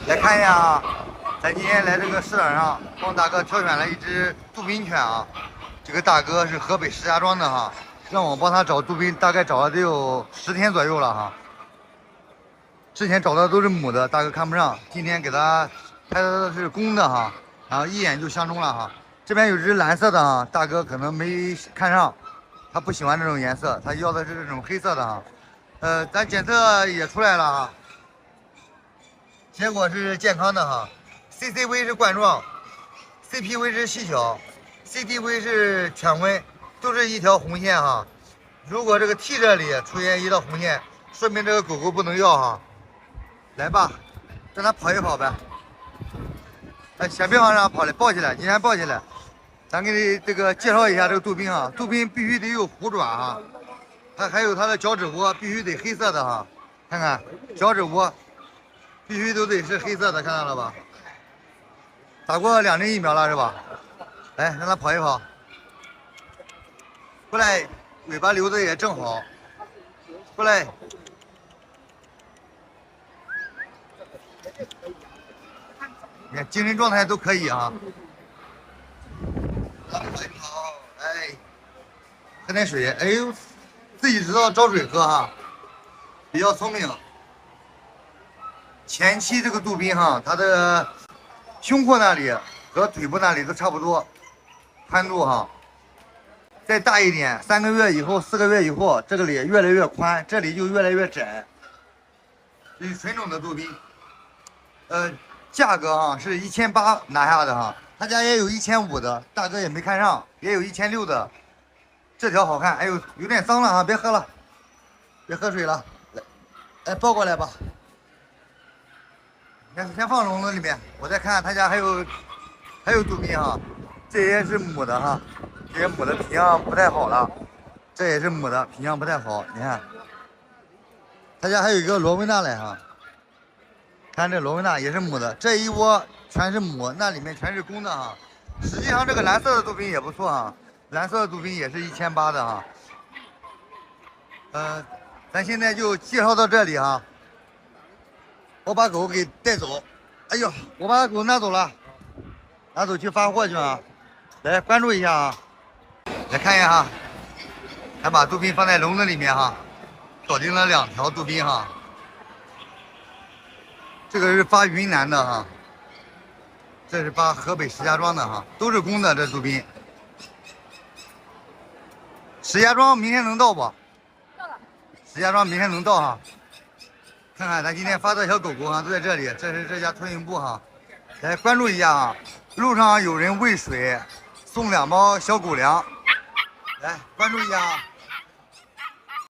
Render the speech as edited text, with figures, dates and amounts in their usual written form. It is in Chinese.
来看一下啊，咱今天来这个市场上，帮大哥挑选了一只杜宾犬啊。这个大哥是河北石家庄的哈，让我帮他找杜宾，大概找了得有10天左右了哈。之前找的都是母的，大哥看不上，今天给他拍的是公的哈，然后一眼就相中了哈。这边有只蓝色的哈，大哥可能没看上，他不喜欢这种颜色，他要的是这种黑色的哈。咱检测也出来了哈。结果是健康的哈，CCV 是冠状，CPV 是细小，CTV 是犬瘟，都是一条红线哈。如果这个 T 这里出现一道红线，说明这个狗狗不能要哈。来吧，让它跑一跑呗。哎，先别往上跑了，抱起来，你先抱起来。咱给你这个介绍一下这个杜宾啊，杜宾必须得有虎爪哈，它还有它的脚趾窝必须得黑色的哈，看看脚趾窝。必须都得是黑色的，看到了吧？打过2针疫苗了是吧？来，让它跑一跑，过来，尾巴留的也正好，过来。你看精神状态都可以啊。跑一跑，哎，喝点水，哎呦，自己知道找水喝哈，比较聪明。前期这个杜宾哈，它的胸廓那里和腿部那里都差不多，宽度哈。再大一点，3个月以后、4个月以后，这个里越来越宽，这里就越来越窄。这是纯种的杜宾，价格啊是1800拿下的哈，他家也有1500的，大哥也没看上，也有1600的。这条好看，哎呦，有点脏了啊，别喝了，别喝水了，来，哎，抱过来吧。先放笼子里面，我再看看他家还有杜宾哈，这些是母的哈，这些母的品相不太好了，这也是母的品相不太好，你看，他家还有一个罗威纳来哈，看这罗威纳也是母的，这一窝全是母，那里面全是公的哈。实际上这个蓝色的杜宾也不错哈，蓝色的杜宾也是1800的哈。咱现在就介绍到这里哈。我把狗给带走，哎呦，我把狗拿走了，拿走去发货去啊！来关注一下啊，来看一下哈，还把杜宾放在笼子里面哈，搞定了2条杜宾哈。这个是发云南的哈，这是发河北石家庄的哈，都是公的这杜宾。石家庄明天能到不？到了。石家庄明天能到哈。看看咱今天发的小狗狗哈，都在这里，这是这家托运部哈，来关注一下啊！路上有人喂水，送2包小狗粮，来关注一下啊！